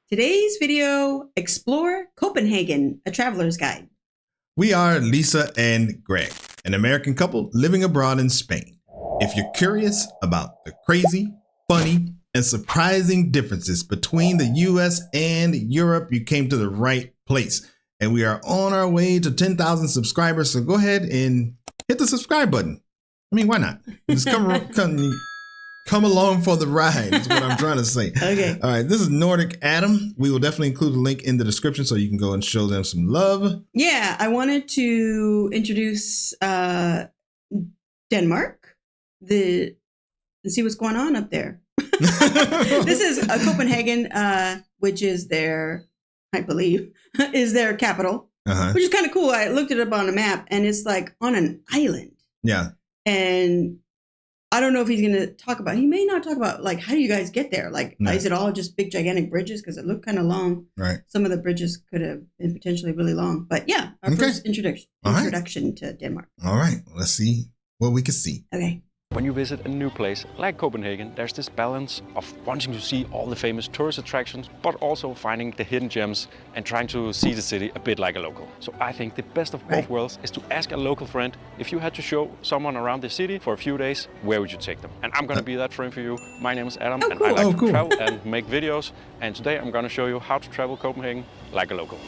Today's video, Explore Copenhagen, a traveler's guide. We are Lisa and Greg, an American couple living abroad in Spain. If you're curious about the crazy, funny, and surprising differences between the US and Europe, you came to the right place. And we are on our way to 10,000 subscribers, so go ahead and hit the subscribe button. I mean, why not? Just come along for the ride is what I'm trying to say. Okay. All right. This is Nordic Adam. We will definitely include a link in the description so you can go and show them some love. Yeah, I wanted to introduce Denmark, and see what's going on up there. This is Copenhagen, which is their, I believe, is their capital, which is kind of cool. I looked it up on a map, and it's like on an island. Yeah. And I don't know if he's going to talk about, he may not talk about, like, how do you guys get there? Like, is it all just big, gigantic bridges? Because it looked kind of long. Right. Some of the bridges could have been potentially really long. But yeah, our first introduction to Denmark. All right. Let's see what we can see. Okay. When you visit a new place like Copenhagen, there's this balance of wanting to see all the famous tourist attractions, but also finding the hidden gems and trying to see the city a bit like a local. So I think the best of both worlds is to ask a local friend, if you had to show someone around the city for a few days, where would you take them? And I'm going to be that friend for you. My name is Adam, and I like to travel and make videos. And today I'm going to show you how to travel Copenhagen like a local.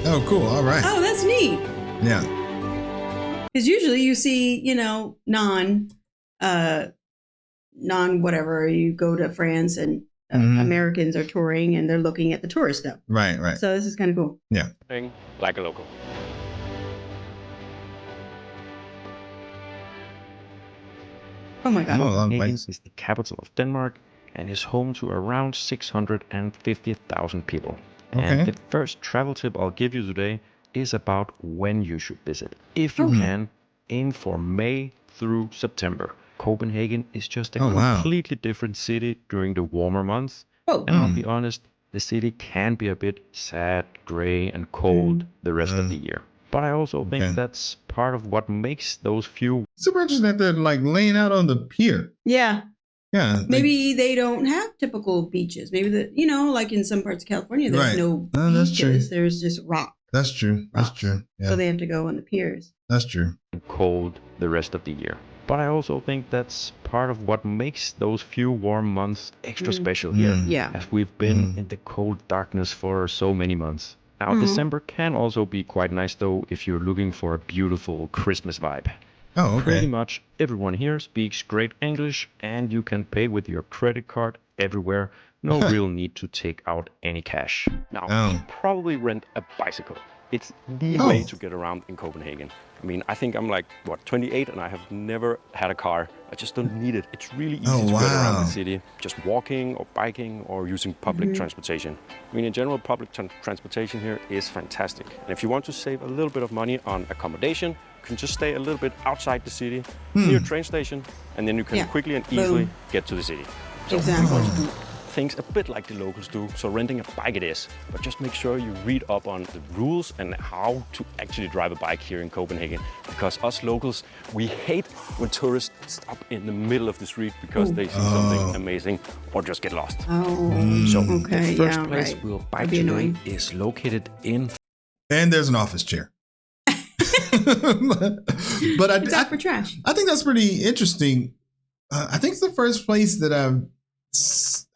Oh, cool. All right. Oh, that's neat. Yeah. Because usually you see, non whatever, you go to France and Americans are touring and they're looking at the tourist stuff. Right. So this is kind of cool. Yeah. Like a local. Oh my God. Copenhagen is the capital of Denmark and is home to around 650,000 people. And the first travel tip I'll give you today is about when you should visit. If you can, aim for May through September. Copenhagen is just a completely different city during the warmer months. And I'll be honest, the city can be a bit sad, gray, and cold the rest of the year. But I also think that's part of what makes those few... Super interesting that they're like laying out on the pier. Yeah. Yeah. Maybe they don't have typical beaches. Maybe like in some parts of California, there's no beaches. There's just rock. That's true. That's true. Yeah. So they have to go on the piers. That's true. Cold the rest of the year. But I also think that's part of what makes those few warm months extra special here. Yeah. As we've been in the cold darkness for so many months. Now, December can also be quite nice, though, if you're looking for a beautiful Christmas vibe. Oh, okay. Pretty much everyone here speaks great English, and you can pay with your credit card everywhere. No real need to take out any cash. Now, you probably rent a bicycle. It's the way to get around in Copenhagen. I mean, I think I'm 28 and I have never had a car. I just don't need it. It's really easy to get around the city, just walking or biking or using public transportation. I mean, in general, public transportation here is fantastic. And if you want to save a little bit of money on accommodation, you can just stay a little bit outside the city, near a train station, and then you can quickly and easily get to the city. So Exactly. Things a bit like the locals do, so renting a bike it is, but just make sure you read up on the rules and how to actually drive a bike here in Copenhagen, because us locals, we hate when tourists stop in the middle of the street because they see something amazing or just get lost. So the first place we'll bike today is located in... And there's an office chair. But it's out for trash. I think that's pretty interesting. I think it's the first place that I've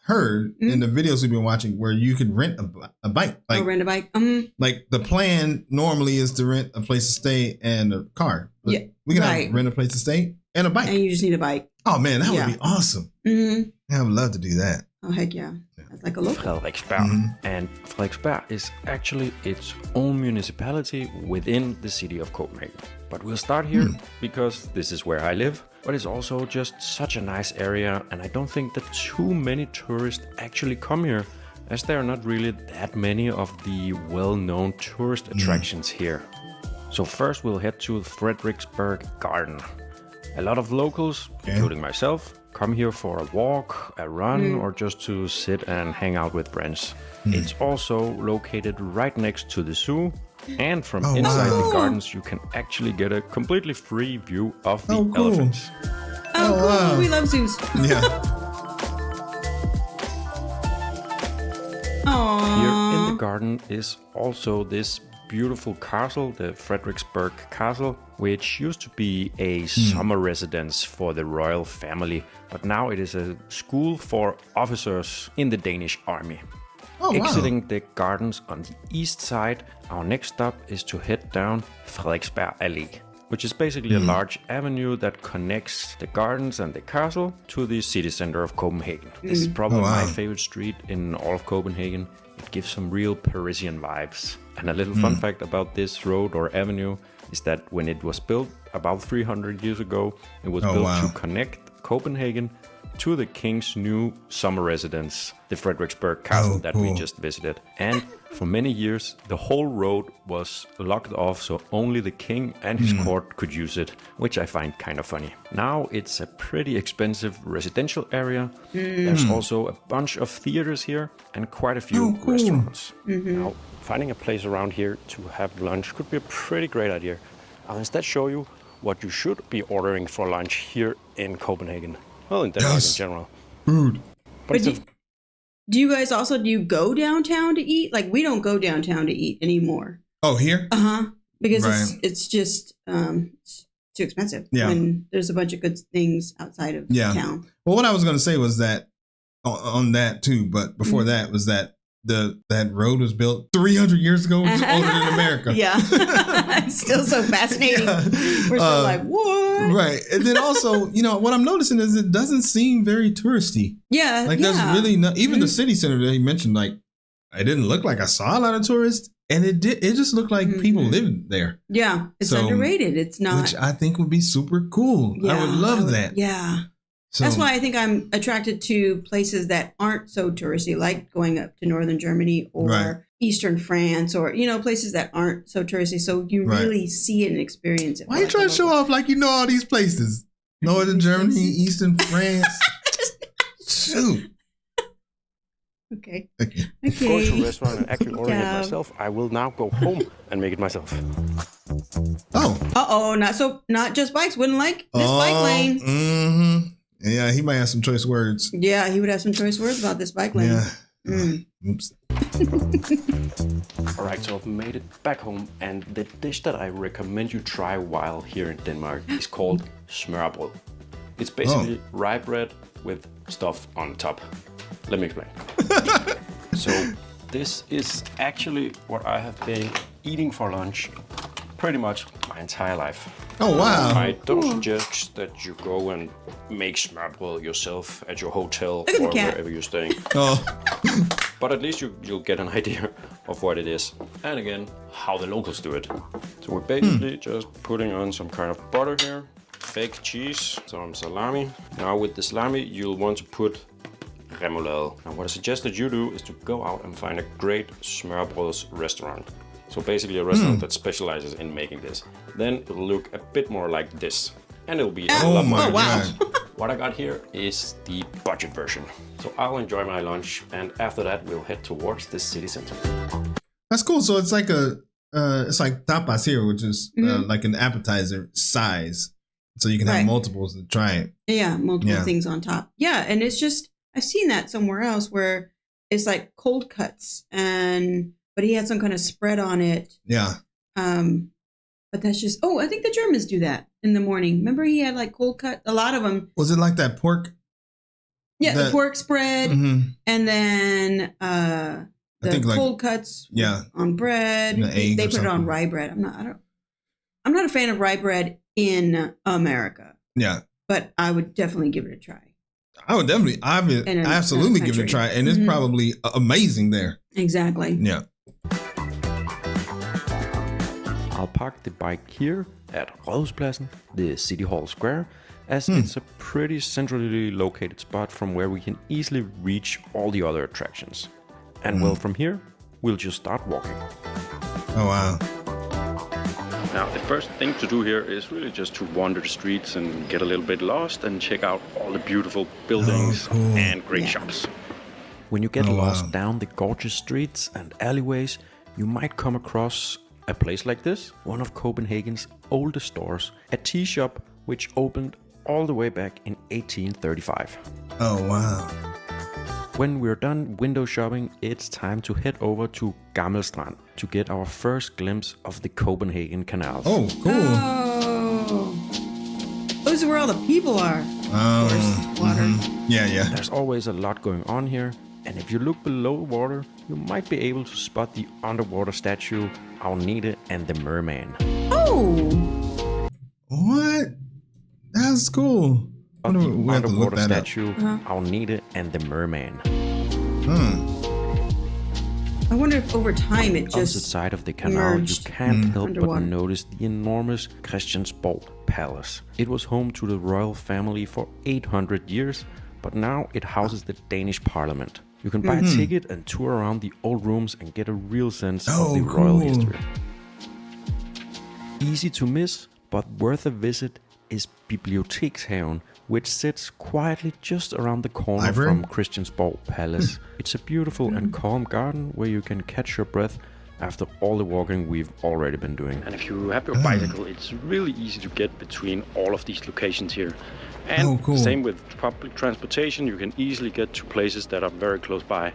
heard in the videos we've been watching where you can rent a bike. Rent a bike. Like the plan normally is to rent a place to stay and a car. But we can rent a place to stay and a bike. And you just need a bike. Oh man, that would be awesome. I would love to do that. Oh heck yeah. That's like a local. Frederikshavn. And Frederikshavn is actually its own municipality within the city of Copenhagen. But we'll start here because this is where I live. But it's also just such a nice area, and I don't think that too many tourists actually come here, as there are not really that many of the well-known tourist attractions here. So first we'll head to Frederiksberg Garden. A lot of locals, including myself, come here for a walk, a run, or just to sit and hang out with friends. It's also located right next to the zoo. And from inside the gardens, you can actually get a completely free view of the elephants. Oh, cool. Wow. We love zoos. Yeah. Aww. Here garden is also this beautiful castle, the Frederikshavn Castle, which used to be a summer residence for the royal family, but now it is a school for officers in the Danish army. Oh, Exiting the gardens on the east side, our next stop is to head down Frederiksberg Allé, which is basically a large avenue that connects the gardens and the castle to the city center of Copenhagen. This is probably my favorite street in all of Copenhagen. It gives some real Parisian vibes. And a little fun fact about this road or avenue is that when it was built about 300 years ago, it was built to connect Copenhagen to the king's new summer residence, the Frederiksberg Castle that we just visited. And for many years, the whole road was locked off, so only the king and his court could use it, which I find kind of funny. Now it's a pretty expensive residential area. There's also a bunch of theaters here and quite a few restaurants. Now, finding a place around here to have lunch could be a pretty great idea. I'll instead show you what you should be ordering for lunch here in Copenhagen. Well, in Denmark in general. Food. But do you guys also, do you go downtown to eat? Like, we don't go downtown to eat anymore. Oh, here? Because it's just it's too expensive. Yeah. When there's a bunch of good things outside of town. Well, what I was going to say was that on that too, but before that was that that road was built 300 years ago, which is older than America. Yeah. It's still so fascinating. Yeah. We're still like, what? Right. And then also, what I'm noticing is it doesn't seem very touristy. Yeah. Like there's really not, even the city center that he mentioned, like, it didn't look like I saw a lot of tourists. And it just looked like people lived there. Yeah. It's underrated. It's not. Which I think would be super cool. Yeah, I would love that. Yeah. So, that's why I think I'm attracted to places that aren't so touristy, like going up to northern Germany or eastern France, or places that aren't so touristy. So you really see it and experience it. Why are you trying to show off like you know all these places? Northern Germany, eastern France. Shoot. Okay. Go to a restaurant and actually order it myself. I will now go home and make it myself. Oh. Not just bikes. Wouldn't like this bike lane. Mm-hmm. Yeah, he might have some choice words. Yeah, he would have some choice words about this bike lane. Yeah. Oops. All right, so I've made it back home, and the dish that I recommend you try while here in Denmark is called smørrebrød. It's basically rye bread with stuff on top. Let me explain. So this is actually what I have been eating for lunch pretty much my entire life. Oh, wow. I don't suggest that you go and make smørrebrød yourself at your hotel or wherever you're staying. But at least you'll get an idea of what it is. And again, how the locals do it. So we're basically just putting on some kind of butter here, fake cheese, some salami. Now with the salami, you'll want to put remoulade. And what I suggest that you do is to go out and find a great smørrebrøds restaurant. So basically a restaurant that specializes in making this. Then it'll look a bit more like this. And it'll be a lot more. Wow. What I got here is the budget version. So I'll enjoy my lunch, and after that we'll head towards the city center. That's cool. So it's like it's like tapas here, which is like an appetizer size. So you can have multiples and try it. Yeah, multiple things on top. Yeah, and it's just, I've seen that somewhere else where it's like cold cuts but he had some kind of spread on it. Yeah. But that's just, I think the Germans do that in the morning. Remember he had like cold cut, a lot of them. Was it like that pork? Yeah, the pork spread. And then the cold cuts on bread. They put it on rye bread. I'm not a fan of rye bread in America. Yeah. But I would definitely give it a try. I would absolutely give it a try. And it's probably amazing there. Exactly. Yeah. I'll park the bike here at Rådhuspladsen, the City Hall Square, as it's a pretty centrally located spot from where we can easily reach all the other attractions. And well, from here, we'll just start walking. Oh, wow. Now, the first thing to do here is really just to wander the streets and get a little bit lost and check out all the beautiful buildings and great shops. When you get lost down the gorgeous streets and alleyways, you might come across a place like this, one of Copenhagen's oldest stores, a tea shop which opened all the way back in 1835. Oh, wow. when we're done window shopping, it's time to head over to Gammelstrand to get our first glimpse of the Copenhagen Canals. Oh, cool. Oh. Those are where all the people are. Of course, water. Yeah. There's always a lot going on here, and if you look below the water, you might be able to spot the underwater statue, Agnete and the Merman. Oh! What? That's cool. The underwater statue, Agnete and the Merman. I wonder if over time it just opposite side of the canal, you can't help underwater. but notice the enormous Christiantown Palace. It was home to the royal family for 800 years, but now it houses the Danish Parliament. You can buy a ticket and tour around the old rooms and get a real sense of the royal history. Easy to miss, but worth a visit is Bibliotekshavn, which sits quietly just around the corner from Christiantown Palace. It's a beautiful and calm garden where you can catch your breath after all the walking we've already been doing. And if you have your bicycle, it's really easy to get between all of these locations here. And same with public transportation, you can easily get to places that are very close by.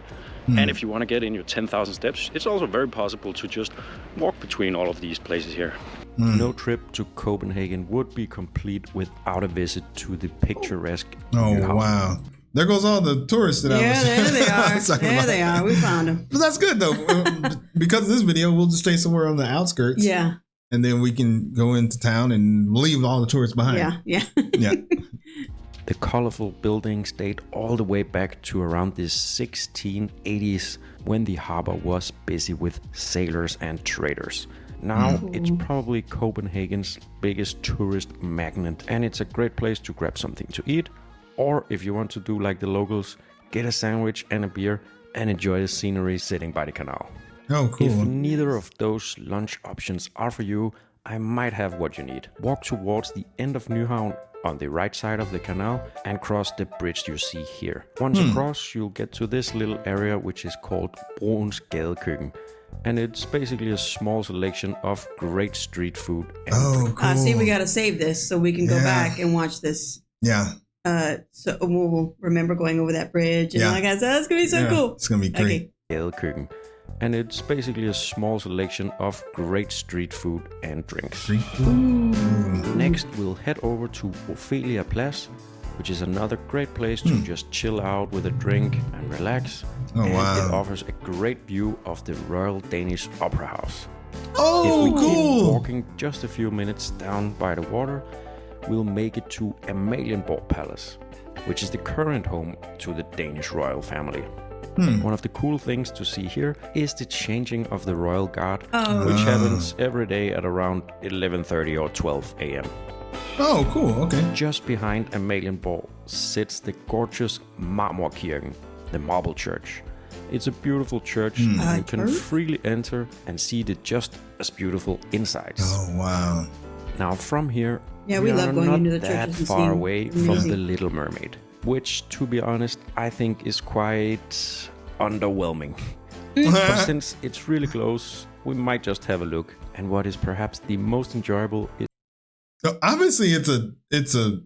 And if you want to get in your 10,000 steps, it's also very possible to just walk between all of these places here. No trip to Copenhagen would be complete without a visit to the picturesque wow. There goes all the tourists that I was there they are. there they are. We found them. But that's good, though. Because of this video, we'll just stay somewhere on the outskirts. Yeah. And then we can go into town and leave all the tourists behind. Yeah. The colorful buildings date all the way back to around the 1680s, when the harbor was busy with sailors and traders. Now it's probably Copenhagen's biggest tourist magnet, and it's a great place to grab something to eat, or if you want to do like the locals, get a sandwich and a beer and enjoy the scenery sitting by the canal. Oh, cool. If neither of those lunch options are for you, I might have what you need. Walk towards the end of Nyhavn on the right side of the canal and cross the bridge you see here. Once across, you'll get to this little area which is called Broens Gadekøkken. And it's basically a small selection of great street food. Cool. See, we got to save this so we can go back and watch this. Yeah. So we'll remember going over that bridge. And like I said, that's going to be so cool. It's going to be great. Gadekøkken. And it's basically a small selection of great street food and drinks. Street food. Next, we'll head over to Ophelia Place, which is another great place to just chill out with a drink and relax. Oh, wow. It offers a great view of the Royal Danish Opera House. Oh, if we cool. keep walking just a few minutes down by the water, we'll make it to Amalienborg Palace, which is the current home to the Danish royal family. One of the cool things to see here is the changing of the royal guard, which happens every day at around 11:30 or 12 a.m. Oh, cool. Okay. Just behind Amalienborg sits the gorgeous Marmorkirken, the marble church. It's a beautiful church, and you can freely enter and see the just as beautiful insides. Oh, wow. Now from here, we love going into the that churches and far seeing away the from music. the Little Mermaid, which, to be honest, I think is quite underwhelming. But since it's really close, we might just have a look. And what is perhaps the most enjoyable is obviously it's a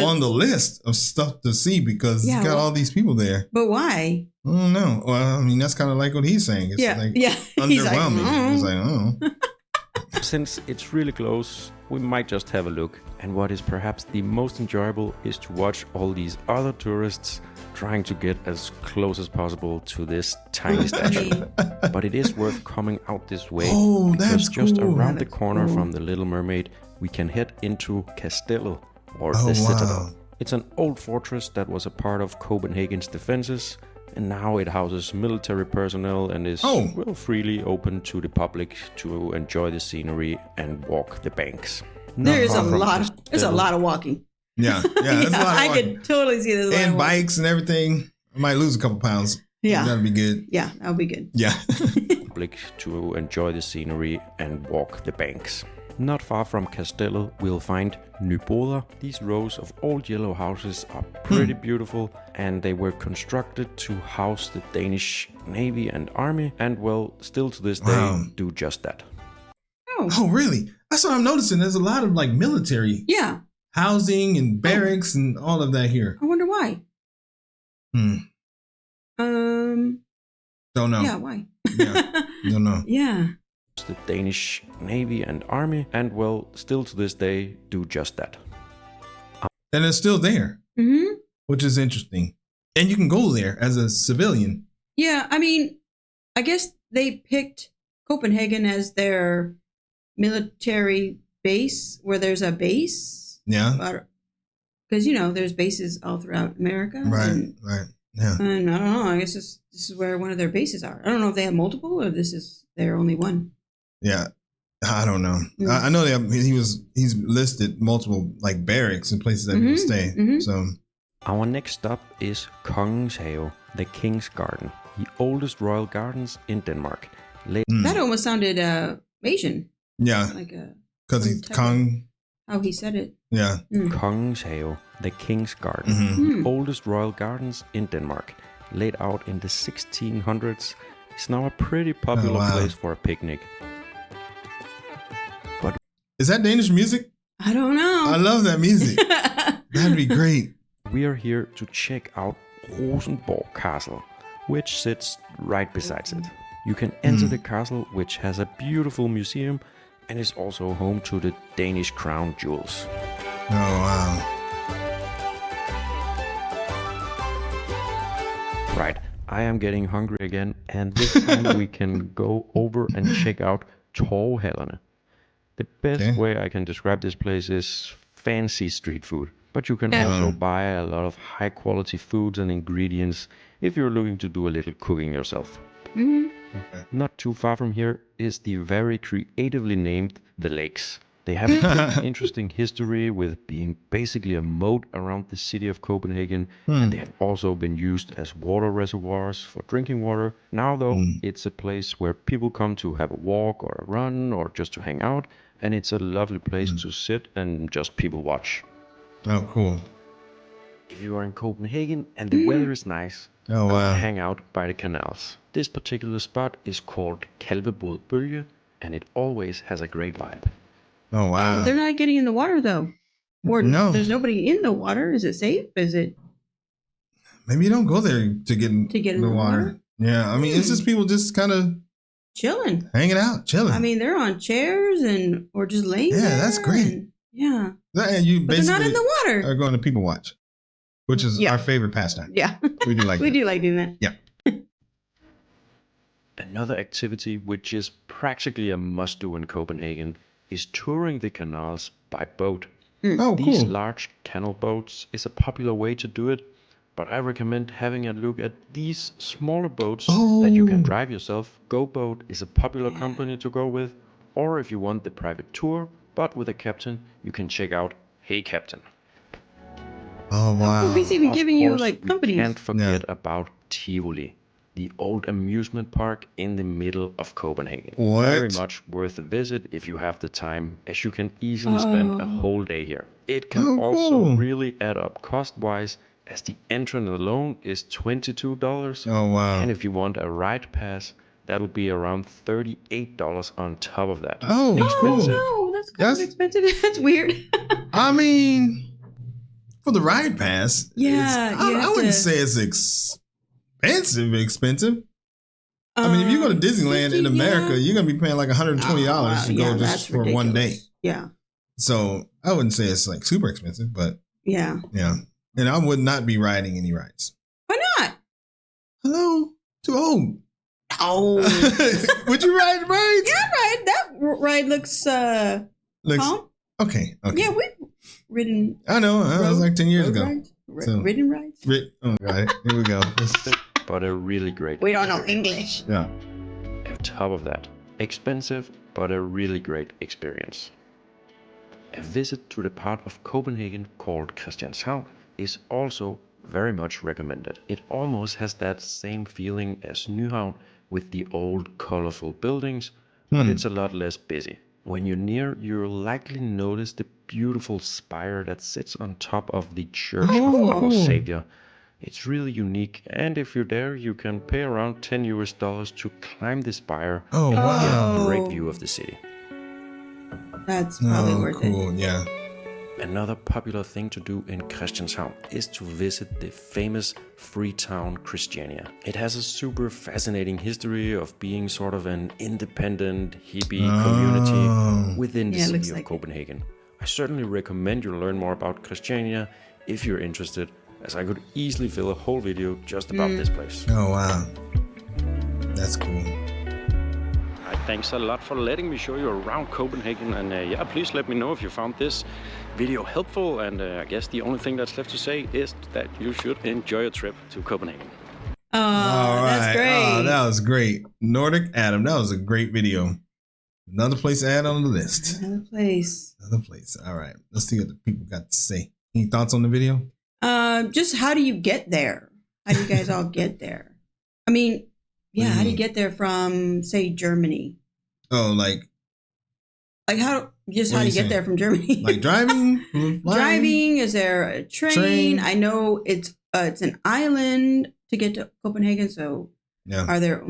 on the list of stuff to see because it's got all these people there. But why? I don't know. Well, I mean, that's kind of like what he's saying. It's underwhelming. He's like, Since it's really close, we might just have a look. And what is perhaps the most enjoyable is to watch all these other tourists trying to get as close as possible to this tiny statue. But it is worth coming out this way because just around the corner from the Little Mermaid, we can head into Castellet, or the Citadel. It's an old fortress that was a part of Copenhagen's defenses, and now it houses military personnel and is freely open to the public to enjoy the scenery and walk the banks. There's a lot of walking. Yeah, there's a lot of I walking. could totally see this. And bikes and everything. I might lose a couple pounds. Yeah. That'd be good. Yeah, that would be good. Yeah. Public to enjoy the scenery and walk the banks. Not far from Castellet, we'll find Nyboder. These rows of old yellow houses are pretty beautiful, and they were constructed to house the Danish Navy and Army, and well, still to this day, do just that. Oh, really? That's what I'm noticing. There's a lot of like military housing and barracks and all of that here. I wonder why. Don't know. Yeah, why? Yeah, don't know. Yeah. The Danish Navy and Army, and well, still to this day, do just that. And it's still there, which is interesting. And you can go there as a civilian. Yeah, I mean, I guess they picked Copenhagen as their military base, where there's a base. Yeah. Because, there's bases all throughout America. Right. Yeah. And I don't know. I guess this is where one of their bases are. I don't know if they have multiple or this is their only one. Yeah. I don't know. I know he's listed multiple like barracks and places that people stay. So our next stop is Kongens Have, the King's Garden, the oldest royal gardens in Denmark. That almost sounded Asian. Yeah. Like because he's Kong. How he said it. Yeah. Kongens Have, the King's Garden, the oldest royal gardens in Denmark, laid out in the 1600s, is now a pretty popular place for a picnic. But is that Danish music? I don't know. I love that music. That'd be great. We are here to check out Rosenborg Castle, which sits right beside it. You can enter the castle, which has a beautiful museum and is also home to the Danish crown jewels. Oh, wow. Right, I am getting hungry again, and this time we can go over and check out Torvehallerne. The best way I can describe this place is fancy street food, but you can also buy a lot of high quality foods and ingredients if you're looking to do a little cooking yourself. Not too far from here is the very creatively named The Lakes. They have an interesting history with being basically a moat around the city of Copenhagen, and they have also been used as water reservoirs for drinking water. Now though, it's a place where people come to have a walk or a run or just to hang out, and it's a lovely place to sit and just people watch. Oh, cool. If you are in Copenhagen and the weather is nice, hang out by the canals. This particular spot is called Kelva, and it always has a great vibe. Oh, wow. They're not getting in the water, though. Or there's nobody in the water. Is it safe? Is it? Maybe you don't go there to get in the water. Yeah, I mean, it's just people just kind of chilling, hanging out, chilling. I mean, they're on chairs or just laying there. Yeah, that's great. And you but basically they're not in the water. are going to people watch, which is our favorite pastime. Yeah, we do like we do like doing that. Yeah. Another activity which is practically a must-do in Copenhagen is touring the canals by boat. Oh, These cool. large canal boats is a popular way to do it, but I recommend having a look at these smaller boats that you can drive yourself. GoBoat is a popular company to go with, or if you want the private tour, but with a captain, you can check out Hey Captain. Oh, wow. He's even giving you like companies. We can't forget about Tivoli, the old amusement park in the middle of Copenhagen. What? Very much worth a visit if you have the time, as you can easily spend a whole day here. It can also really add up cost-wise, as the entrance alone is $22. Oh, wow. And if you want a ride pass, that'll be around $38 on top of that. Oh, expensive. No, that's kind of expensive. That's weird. I mean, for the ride pass, I wouldn't say it's expensive. I mean, if you go to Disneyland in America, you're gonna be paying like $120 to go just for one day. Yeah. So I wouldn't say it's like super expensive, but yeah. And I would not be riding any rides. Why not? Hello, too old. Oh, would you ride rides? Yeah, ride. That ride looks calm. Okay. Yeah, we've ridden. I know. That was like 10 years ago. Ridden rides. Oh, God. Here we go. But a really great. We don't know English. Yeah. On top of that, expensive, but a really great experience. A visit to the part of Copenhagen called Christiantown is also very much recommended. It almost has that same feeling as Nyhavn with the old colorful buildings, but it's a lot less busy. When you're near, you'll likely notice the beautiful spire that sits on top of the Church of Our Savior. It's really unique, and if you're there, you can pay around $10 to climb the spire and get a great view of the city. That's probably worth it. Yeah. Another popular thing to do in Christiantown is to visit the famous free town Christiania. It has a super fascinating history of being sort of an independent hippie community within the city of Copenhagen. I certainly recommend you learn more about Christiania if you're interested, as I could easily fill a whole video just about this place. Oh, wow. That's cool. Thanks a lot for letting me show you around Copenhagen, and yeah, please let me know if you found this video helpful, and I guess the only thing that's left to say is that you should enjoy your trip to Copenhagen. Oh, that's great. Oh, that was great. Nordic Adam, that was a great video. Another place to add on the list. Another place. All right, let's see what the people got to say. Any thoughts on the video? Just how do you get there? How do you guys all get there? I mean, yeah, how do you get there from, say, Germany? Oh, like how do you get there from Germany? Like driving? Driving? Is there a train? I know it's an island to get to Copenhagen, so there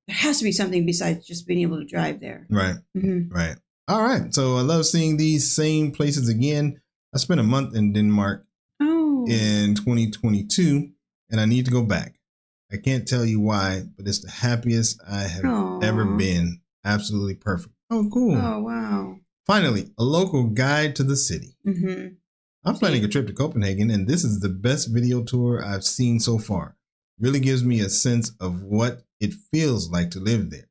has to be something besides just being able to drive there. Right. Mm-hmm. Right. All right. So I love seeing these same places again. I spent a month in Denmark in 2022, and I need to go back. I can't tell you why, but it's the happiest I have ever been. Absolutely perfect. Oh, cool. Oh, wow. Finally, a local guide to the city. Mm-hmm. I'm planning a trip to Copenhagen, and this is the best video tour I've seen so far. Really gives me a sense of what it feels like to live there,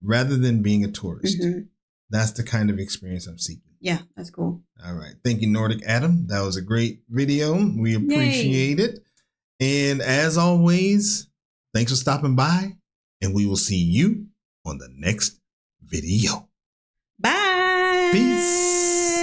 rather than being a tourist. Mm-hmm. That's the kind of experience I'm seeking. Yeah, that's cool. All right. Thank you, Nordic Adam. That was a great video. We appreciate it. And as always, thanks for stopping by, and we will see you on the next video. Bye. Peace.